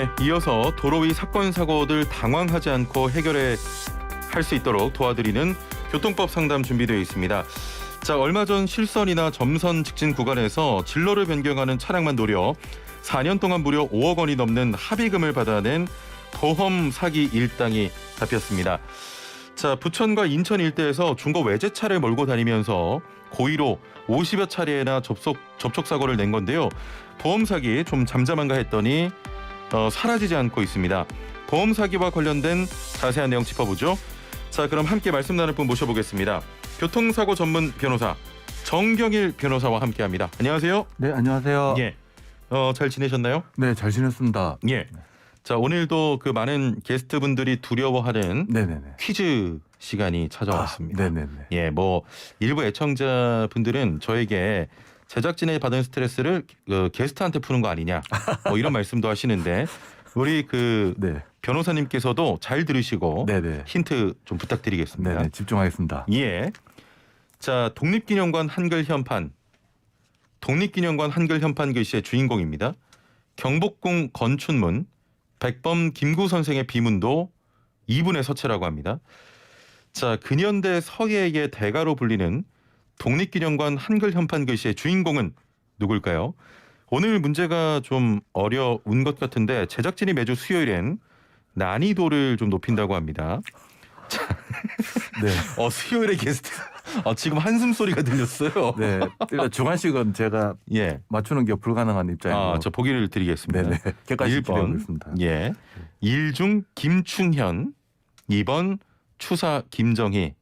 네, 이어서 도로 위 사건 사고들 당황하지 않고 해결해 할 수 있도록 도와드리는 교통법 상담 준비되어 있습니다. 자, 얼마 전 실선이나 점선 직진 구간에서 진로를 변경하는 차량만 노려 4년 동안 무려 5억 원이 넘는 합의금을 받아낸 보험 사기 일당이 잡혔습니다. 자, 부천과 인천 일대에서 중고 외제차를 몰고 다니면서 고의로 50여 차례나 접촉 사고를 낸 건데요. 보험 사기 좀 잠잠한가 했더니 사라지지 않고 있습니다. 보험 사기와 관련된 자세한 내용 짚어보죠. 자, 그럼 함께 말씀 나눌 분 모셔보겠습니다. 교통사고 전문 변호사 정경일 변호사와 함께합니다. 안녕하세요. 네, 안녕하세요. 예, 잘 지내셨나요? 네, 잘 지냈습니다. 예. 자, 오늘도 그 많은 게스트분들이 두려워하는 네네네. 퀴즈 시간이 찾아왔습니다. 네네네. 예, 뭐 일부 애청자분들은 저에게 제작진이 받은 스트레스를 게스트한테 푸는 거 아니냐, 뭐 이런 말씀도 하시는데 우리 그 네. 변호사님께서도 잘 들으시고 네네. 힌트 좀 부탁드리겠습니다. 네네. 집중하겠습니다. 예. 자, 독립기념관 한글 현판. 독립기념관 한글 현판 글씨의 주인공입니다. 경복궁 건춘문, 백범 김구 선생의 비문도 이분의 서체라고 합니다. 자, 근현대 서예의 대가로 불리는 독립기념관 한글 현판 글씨의 주인공은 누굴까요? 오늘 문제가 좀 어려운 것 같은데 제작진이 매주 수요일엔 난이도를 좀 높인다고 합니다. 네. 수요일에 게스트 지금 한숨 소리가 들렸어요. 네. 일단 주관식은 제가 예. 맞추는 게 불가능한 입장이고. 저 보기를 드리겠습니다. 네네. 객관식 1번 기대하겠습니다. 예. 일중 김충현, 2번 추사 김정희.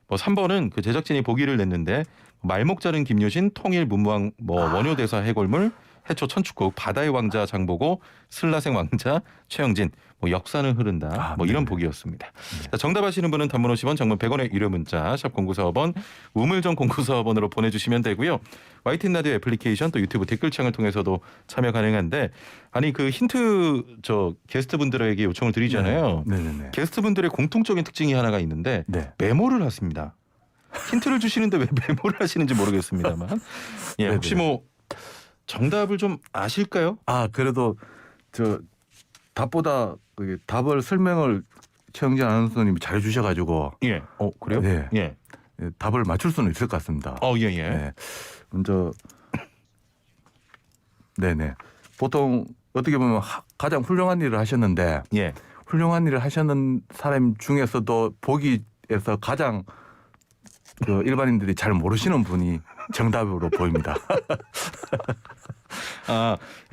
뭐 3번은 그 제작진이 보기를 냈는데 말목자른 김유신, 통일 문무왕, 원효대사 해골물, 해초 천축국, 바다의 왕자 장보고, 슬라생 왕자 최영진, 뭐 역사는 흐른다, 뭐 이런 보기였습니다. 네. 자, 정답하시는 분은 단문 50원, 장문 100원의 유료 문자 샵 0945번, 우물정 0945번으로 보내주시면 되고요. YTN 라디오 애플리케이션 또 유튜브 댓글창을 통해서도 참여 가능한데, 아니 그 힌트 게스트분들에게 요청을 드리잖아요. 네네네. 게스트분들의 공통적인 특징이 하나가 있는데 네. 메모를 하십니다. 힌트를 주시는데 왜 메모를 하시는지 모르겠습니다만, 예, 혹시 뭐 정답을 좀 아실까요? 그래도 답보다 답을 설명을 최영진 아나운서님이 잘 주셔가지고. 예. 그래요? 네. 예. 답을 맞출 수는 있을 것 같습니다. 예. 네. 먼저 네네. 보통 어떻게 보면 가장 훌륭한 일을 하셨는데 예. 훌륭한 일을 하셨는 사람 중에서도 보기에서 가장 일반인들이 잘 모르시는 분이 정답으로 보입니다.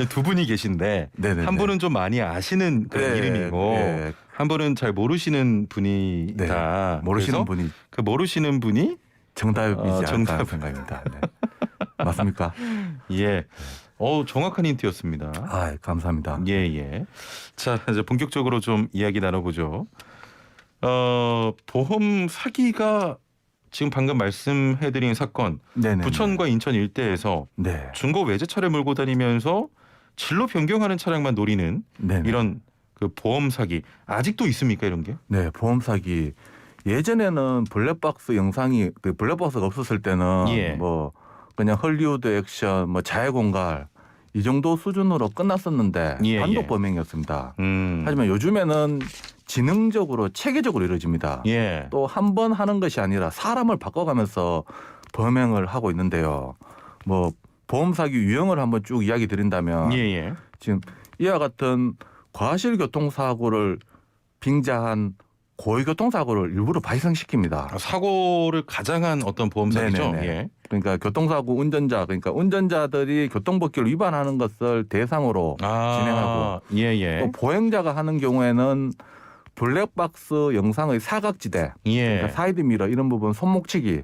두 분이 계신데 네네네. 한 분은 좀 많이 아시는 그런 네, 이름이고 네. 한 분은 잘 모르시는 분이다. 네. 모르시는 분이 그 모르시는 분이 정답이지 않을까 정답. 생각입니다. 네. 맞습니까? 예. 정확한 힌트였습니다. 감사합니다. 예. 자, 이제 본격적으로 좀 이야기 나눠보죠. 보험 사기가 지금 방금 말씀해드린 사건, 네네. 부천과 인천 일대에서 네. 중고 외제차를 몰고 다니면서 진로 변경하는 차량만 노리는 네네. 이런 그 보험 사기 아직도 있습니까, 이런 게? 네, 보험 사기. 예전에는 블랙박스 영상이 블랙박스가 없었을 때는 예. 뭐 그냥 헐리우드 액션, 뭐 자해공갈 이 정도 수준으로 끝났었는데 단독 범행이었습니다. 하지만 요즘에는 지능적으로 체계적으로 이루어집니다. 예. 또 한 번 하는 것이 아니라 사람을 바꿔가면서 범행을 하고 있는데요. 뭐 보험 사기 유형을 한번 쭉 이야기 드린다면 예. 지금 이와 같은 과실 교통사고를 빙자한 고의 교통사고를 일부러 발생시킵니다. 사고를 가장한 어떤 보험 사기죠. 네네네. 예. 그러니까 교통사고 그러니까 운전자들이 교통법규를 위반하는 것을 대상으로 진행하고 예. 또 보행자가 하는 경우에는 블랙박스 영상의 사각지대, 그러니까 사이드미러 이런 부분 손목치기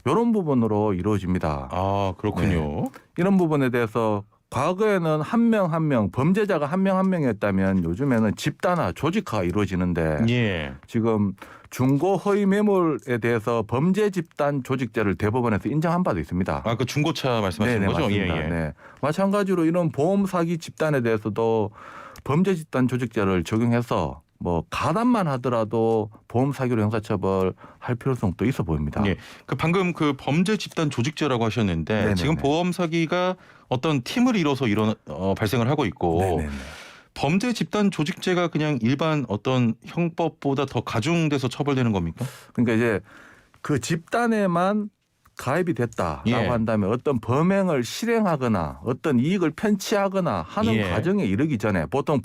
이런 부분으로 이루어집니다. 그렇군요. 네. 이런 부분에 대해서 과거에는 한 명 한 명 범죄자가 한 명 한 명이었다면 요즘에는 집단화 조직화가 이루어지는데 예. 지금 중고 허위 매물에 대해서 범죄 집단 조직죄를 대법원에서 인정한 바도 있습니다. 그 중고차 말씀하시는 네네, 거죠? 맞습니다. 예. 네. 마찬가지로 이런 보험 사기 집단에 대해서도 범죄 집단 조직죄를 적용해서 뭐 가담만 하더라도 보험 사기로 형사처벌할 필요성도 있어 보입니다. 예. 그 방금 그 범죄 집단 조직죄라고 하셨는데 네네네. 지금 보험 사기가 어떤 팀을 이뤄서 발생을 하고 있고 네네네. 범죄 집단 조직죄가 그냥 일반 어떤 형법보다 더 가중돼서 처벌되는 겁니까? 그러니까 이제 그 집단에만 가입이 됐다라고 예. 한다면 어떤 범행을 실행하거나 어떤 이익을 편취하거나 하는 예. 과정에 이르기 전에 보통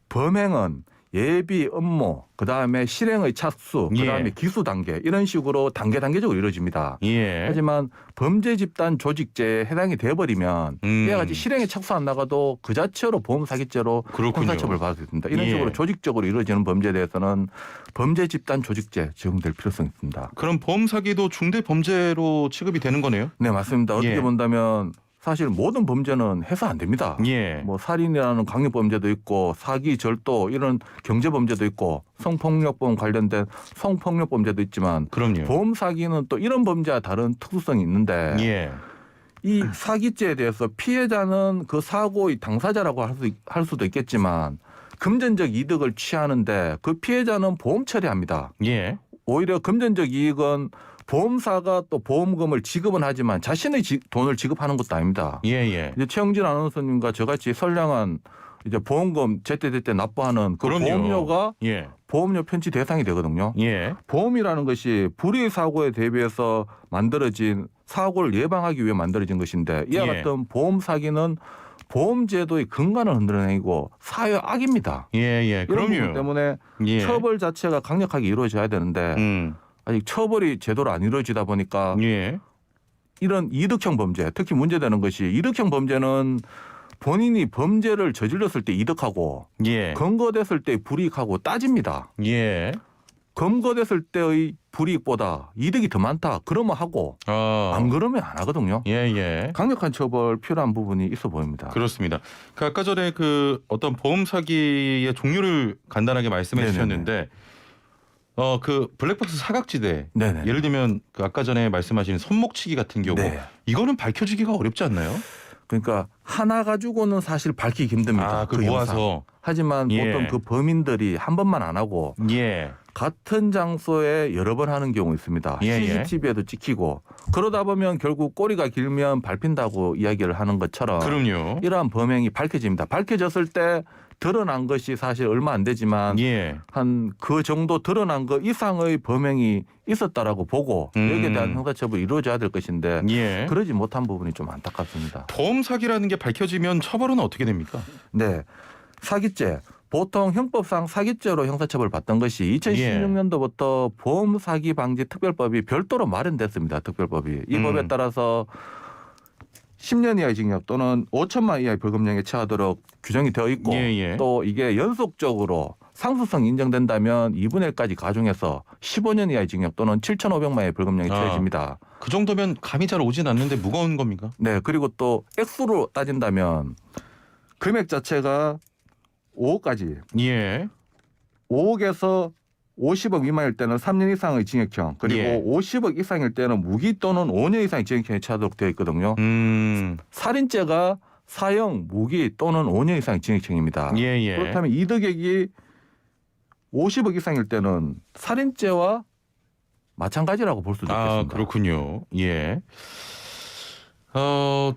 범행은 예비 업무, 그다음에 실행의 착수, 그다음에 예. 기수 단계 이런 식으로 단계적으로 이루어집니다. 예. 하지만 범죄 집단 조직죄에 해당이 돼버리면 이와 같이 실행에 착수 안 나가도 그 자체로 보험 사기죄로 형사처벌 받을 수 있습니다. 이런 예. 식으로 조직적으로 이루어지는 범죄에 대해서는 범죄 집단 조직죄 적용될 필요성이 있습니다. 그럼 보험 사기도 중대 범죄로 취급이 되는 거네요? 네, 맞습니다. 어떻게 예. 본다면 사실 모든 범죄는 해서 안 됩니다. 예. 뭐 살인이라는 강력범죄도 있고 사기, 절도 이런 경제범죄도 있고 성폭력범 관련된 성폭력범죄도 있지만 그럼요. 보험 사기는 또 이런 범죄와 다른 특수성이 있는데 예. 이 사기죄에 대해서 피해자는 그 사고의 당사자라고 할 수도 있겠지만 금전적 이득을 취하는데 그 피해자는 보험 처리합니다. 예. 오히려 금전적 이익은 보험사가 또 보험금을 지급은 하지만 자신의 돈을 지급하는 것도 아닙니다. 예. 이제 최영진 아나운서님과 저같이 선량한 이제 보험금 제때제때 납부하는 그 그럼요. 보험료가 예. 보험료 편취 대상이 되거든요. 예. 보험이라는 것이 불의 사고에 대비해서 만들어진 사고를 예방하기 위해 만들어진 것인데 이와 예. 같은 보험 사기는 보험제도의 근간을 흔드는 행위고 사회 악입니다. 예. 이런 부분 그럼요. 때문에 예. 처벌 자체가 강력하게 이루어져야 되는데 아직 처벌이 제대로 안 이루어지다 보니까 예. 이런 이득형 범죄, 특히 문제되는 것이 이득형 범죄는 본인이 범죄를 저질렀을 때 이득하고 예. 검거됐을 때 불이익하고 따집니다. 예. 검거됐을 때의 불이익보다 이득이 더 많다. 그러면 하고 안 그러면 안 하거든요. 예. 강력한 처벌 필요한 부분이 있어 보입니다. 그렇습니다. 그 아까 전에 그 어떤 보험 사기의 종류를 간단하게 말씀해 네네네. 주셨는데 그 블랙박스 사각지대 네네. 예를 들면 그 아까 전에 말씀하신 손목치기 같은 경우 네. 이거는 밝혀지기가 어렵지 않나요? 그러니까 하나 가지고는 사실 밝히기 힘듭니다. 그 그 모아서 영상. 하지만 예. 보통 그 범인들이 한 번만 안 하고 예. 같은 장소에 여러 번 하는 경우 있습니다. 예. CCTV에도 찍히고 그러다 보면 결국 꼬리가 길면 밟힌다고 이야기를 하는 것처럼 그럼요. 이러한 범행이 밝혀집니다. 밝혀졌을 때 드러난 것이 사실 얼마 안 되지만 예. 한 그 정도 드러난 것 이상의 범행이 있었다라고 보고 여기에 대한 형사처벌이 이루어져야 될 것인데 예. 그러지 못한 부분이 좀 안타깝습니다. 보험 사기라는 게 밝혀지면 처벌은 어떻게 됩니까? 네. 사기죄. 보통 형법상 사기죄로 형사처벌 받던 것이 2016년도부터 보험 사기 방지 특별법이 별도로 마련됐습니다. 특별법이. 이 법에 따라서 10년 이하의 징역 또는 5천만 이하의 벌금형에 처하도록 규정이 되어 있고 예. 또 이게 연속적으로 상수성이 인정된다면 2분의 1까지 가중해서 15년 이하의 징역 또는 7,500만 원의 벌금형이 처해집니다. 그 정도면 감이 잘 오진 않는데 무거운 겁니까? 네. 그리고 또 액수로 따진다면 금액 자체가 5억까지. 예. 5억에서 50억 미만일 때는 3년 이상의 징역형 그리고 예. 50억 이상일 때는 무기 또는 5년 이상의 징역형에 처하도록 되어 있거든요. 살인죄가 사형, 무기 또는 5년 이상의 징역형입니다. 예. 그렇다면 이득액이 50억 이상일 때는 살인죄와 마찬가지라고 볼 수도 있겠습니다. 그렇군요. 예.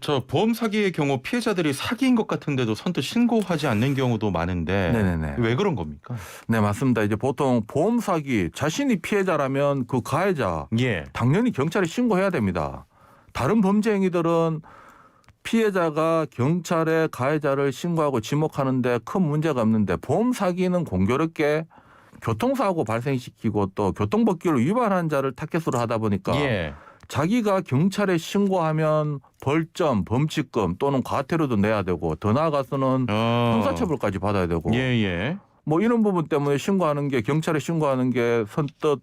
저 보험 사기의 경우 피해자들이 사기인 것 같은데도 선뜻 신고하지 않는 경우도 많은데 네네네. 왜 그런 겁니까? 네, 맞습니다. 이제 보통 보험 사기 자신이 피해자라면 그 가해자 예. 당연히 경찰에 신고해야 됩니다. 다른 범죄 행위들은 피해자가 경찰에 가해자를 신고하고 지목하는데 큰 문제가 없는데 보험 사기는 공교롭게 교통사고 발생시키고 또 교통법규를 위반한 자를 타겟으로 하다 보니까 예. 자기가 경찰에 신고하면 벌점, 범칙금 또는 과태료도 내야 되고 더 나아가서는 형사처벌까지 받아야 되고 예. 뭐 이런 부분 때문에 신고하는 게 경찰에 신고하는 게 선뜻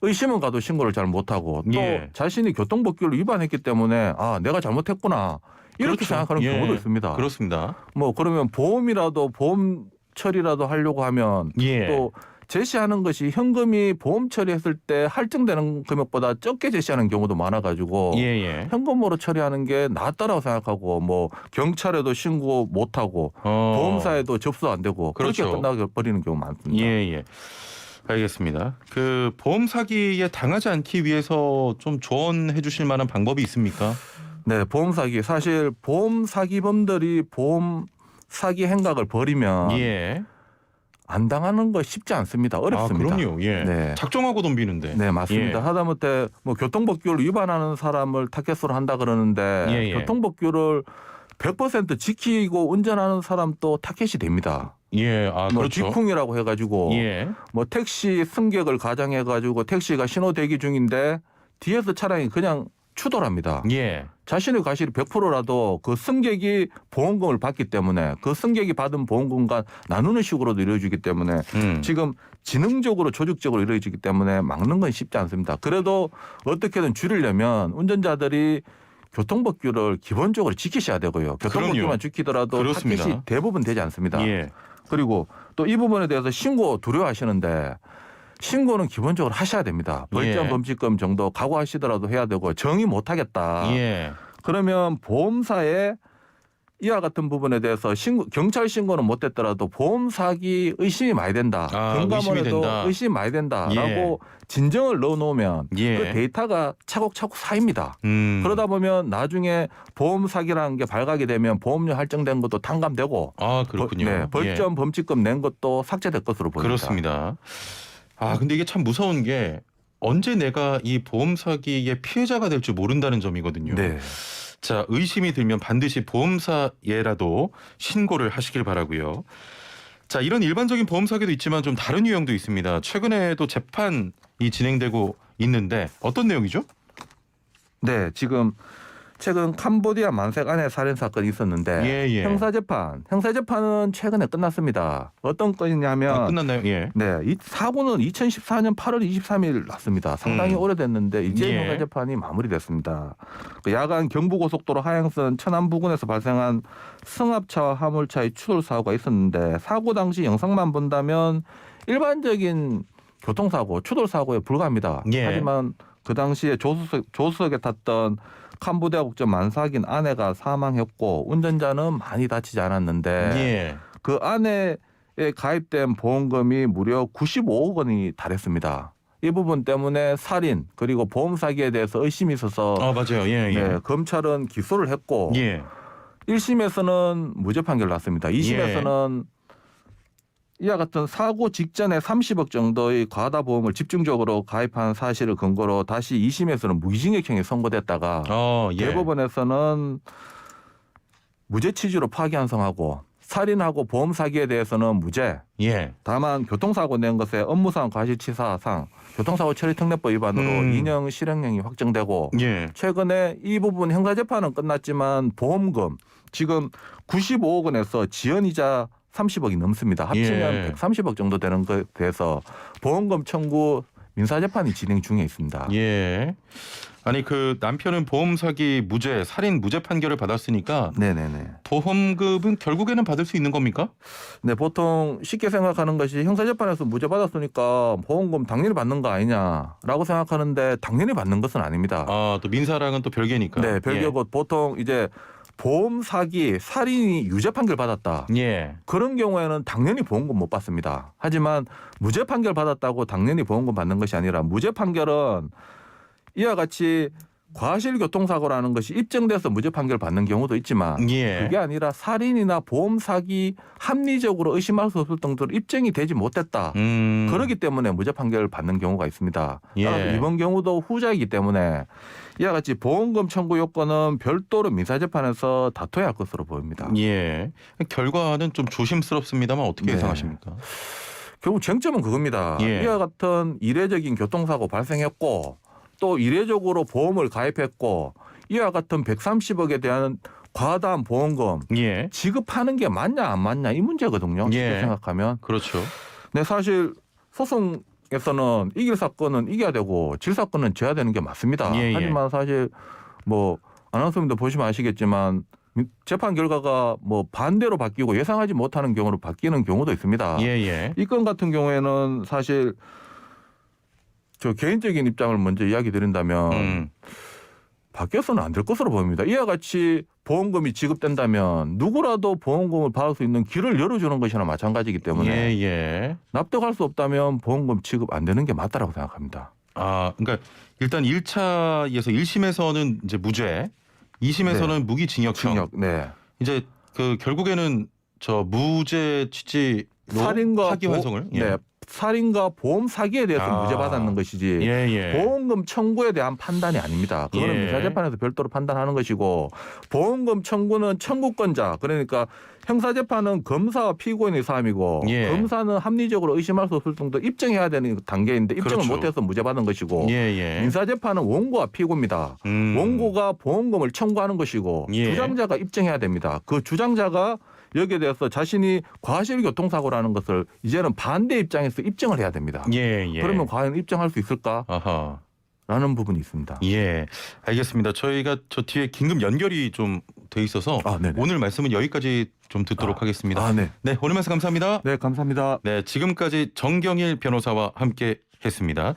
의심은 가도 신고를 잘 못하고 또 예. 자신이 교통법규를 위반했기 때문에 내가 잘못했구나 이렇게 그렇죠. 생각하는 예. 경우도 있습니다. 그렇습니다. 뭐 그러면 보험이라도 보험 처리라도 하려고 하면 예. 또 제시하는 것이 현금이 보험 처리했을 때 할증되는 금액보다 적게 제시하는 경우도 많아가지고 예. 현금으로 처리하는 게 낫다라고 생각하고 뭐 경찰에도 신고 못하고 보험사에도 접수 안 되고 그렇죠. 그렇게 끝나버리는 경우 많습니다. 예. 알겠습니다. 그 보험 사기에 당하지 않기 위해서 좀 조언해 주실 만한 방법이 있습니까? 네, 보험 사기 사실 보험 사기범들이 보험 사기 행각을 벌이면 예. 안 당하는 거 쉽지 않습니다. 어렵습니다. 아, 그럼요. 예. 네. 작정하고 덤비는데. 네, 맞습니다. 예. 하다못해 뭐 교통법규를 위반하는 사람을 타겟으로 한다 그러는데 예, 예. 교통법규를 100% 지키고 운전하는 사람도 타겟이 됩니다. 예. 아, 뭐 그렇죠. 뒷쿵이라고 해가지고 예. 뭐 택시 승객을 가장해가지고 택시가 신호 대기 중인데 뒤에서 차량이 그냥 추돌합니다. 예. 자신의 과실이 100%라도 그 승객이 보험금을 받기 때문에 그 승객이 받은 보험금과 나누는 식으로도 이루어지기 때문에 지금 지능적으로 조직적으로 이루어지기 때문에 막는 건 쉽지 않습니다. 그래도 어떻게든 줄이려면 운전자들이 교통법규를 기본적으로 지키셔야 되고요. 교통법규만 그럼요. 지키더라도 그렇습니다. 타겟이 대부분 되지 않습니다. 예. 그리고 또 이 부분에 대해서 신고 두려워하시는데 신고는 기본적으로 하셔야 됩니다. 벌점 예. 범칙금 정도 각오하시더라도 해야 되고 정의 못하겠다. 예. 그러면 보험사에 이와 같은 부분에 대해서 경찰 신고는 못했더라도 보험 사기 의심이 많이 된다. 아, 의심이 경감원에도 된다. 의심이 많이 된다라고 예. 진정을 넣어놓으면 예. 그 데이터가 차곡차곡 쌓입니다. 음. 그러다 보면 나중에 보험 사기라는 게 발각이 되면 보험료 할증된 것도 탕감되고 아, 그렇군요. 네, 벌점 예. 범칙금 낸 것도 삭제될 것으로 보입니다. 그렇습니다. 아, 근데 이게 참 무서운 게 언제 내가 이 보험 사기의 피해자가 될지 모른다는 점이거든요. 네. 자, 의심이 들면 반드시 보험사에라도 신고를 하시길 바라고요. 자, 이런 일반적인 보험 사기도 있지만 좀 다른 유형도 있습니다. 최근에도 재판이 진행되고 있는데 어떤 내용이죠? 네, 지금 최근 캄보디아 만색 아내 살인 사건이 있었는데 예, 예. 형사재판은 최근에 끝났습니다. 어떤 건이냐면 아, 끝났나요? 예. 네, 이 사고는 2014년 8월 23일 났습니다. 상당히 오래됐는데 이제 예. 형사재판이 마무리됐습니다. 그 야간 경부고속도로 하행선 천안 부근에서 발생한 승합차와 화물차의 추돌 사고가 있었는데 사고 당시 영상만 본다면 일반적인 교통사고, 추돌 사고에 불과합니다. 예. 하지만 그 당시에 조수석에 탔던 캄보디아 국적 만삭인 아내가 사망했고 운전자는 많이 다치지 않았는데 예. 그 아내에 가입된 보험금이 무려 95억 원이 달했습니다. 이 부분 때문에 살인 그리고 보험 사기에 대해서 의심이 있어서 아, 맞아요. 예, 예. 네, 검찰은 기소를 했고 예. 1심에서는 무죄 판결 났습니다. 2심에서는 이와 같은 사고 직전에 30억 정도의 과다 보험을 집중적으로 가입한 사실을 근거로 다시 2심에서는 무기징역형이 선고됐다가 예. 대법원에서는 무죄 취지로 파기환송하고 살인하고 보험 사기에 대해서는 무죄. 예. 다만 교통사고 낸 것에 업무상 과실치사상 교통사고 처리 특례법 위반으로 2년 실형령이 확정되고 예. 최근에 이 부분 형사재판은 끝났지만 보험금 지금 95억 원에서 지연이자 30억이 넘습니다. 합치면 예. 130억 정도 되는 것에 대해서 보험금 청구 민사재판이 진행 중에 있습니다. 예. 아니 그 남편은 보험 사기 무죄, 살인 무죄 판결을 받았으니까 네네네. 보험금은 결국에는 받을 수 있는 겁니까? 네, 보통 쉽게 생각하는 것이 형사재판에서 무죄 받았으니까 보험금 당연히 받는 거 아니냐라고 생각하는데 당연히 받는 것은 아닙니다. 아, 또 민사랑은 또 별개니까. 네, 별개고 보통 이제 보험 사기, 살인이 유죄 판결 받았다. 예. 그런 경우에는 당연히 보험금 못 받습니다. 하지만 무죄 판결 받았다고 당연히 보험금 받는 것이 아니라 무죄 판결은 이와 같이 과실교통사고라는 것이 입증돼서 무죄 판결 받는 경우도 있지만 예. 그게 아니라 살인이나 보험 사기 합리적으로 의심할 수 없을 정도로 입증이 되지 못했다. 그렇기 때문에 무죄 판결을 받는 경우가 있습니다. 예. 따라서 이번 경우도 후자이기 때문에 이와 같이 보험금 청구 요건은 별도로 민사재판에서 다퉈야 할 것으로 보입니다. 예. 결과는 좀 조심스럽습니다만 어떻게 네. 예상하십니까? 결국 쟁점은 그겁니다. 예. 이와 같은 이례적인 교통사고 발생했고 또 이례적으로 보험을 가입했고 이와 같은 130억에 대한 과다한 보험금 예. 지급하는 게 맞냐 안 맞냐 이 문제거든요. 쉽게 예. 생각하면. 그렇죠. 네, 사실 소송에서는 이길 사건은 이겨야 되고 질 사건은 져야 되는 게 맞습니다. 예, 예. 하지만 사실 뭐 아나운서님도 보시면 아시겠지만 재판 결과가 뭐 반대로 바뀌고 예상하지 못하는 경우로 바뀌는 경우도 있습니다. 예, 예. 이 건 같은 경우에는 사실 저 개인적인 입장을 먼저 이야기 드린다면 바뀌어서는 안 될 것으로 보입니다. 이와 같이 보험금이 지급된다면 누구라도 보험금을 받을 수 있는 길을 열어주는 것이나 마찬가지이기 때문에 예, 예. 납득할 수 없다면 보험금 지급 안 되는 게 맞다라고 생각합니다. 아, 그러니까 일단 1차에서 1심에서는 이제 무죄, 2심에서는 무기징역형. 징역, 네. 이제 그 결국에는 저 무죄 취지로 살인과 파기환송을 네, 살인과 보험 사기에 대해서 무죄 받았는 것이지 예. 보험금 청구에 대한 판단이 아닙니다. 그거는 예. 민사재판에서 별도로 판단하는 것이고 보험금 청구는 청구권자 그러니까 형사재판은 검사와 피고인의 싸움이고 예. 검사는 합리적으로 의심할 수 없을 정도 입증해야 되는 단계인데 입증을 그렇죠. 못해서 무죄 받은 것이고 예. 민사재판은 원고와 피고입니다. 원고가 보험금을 청구하는 것이고 예. 주장자가 입증해야 됩니다. 그 주장자가 여기에 대해서 자신이 과실 교통사고라는 것을 이제는 반대 입장에서 입증을 해야 됩니다. 예. 그러면 과연 입증할 수 있을까라는 아하. 부분이 있습니다. 예. 알겠습니다. 저희가 저 뒤에 긴급 연결이 좀 돼 있어서 네네. 오늘 말씀은 여기까지 좀 듣도록 하겠습니다. 네. 네, 오늘 말씀 감사합니다. 네, 감사합니다. 네, 지금까지 정경일 변호사와 함께 했습니다.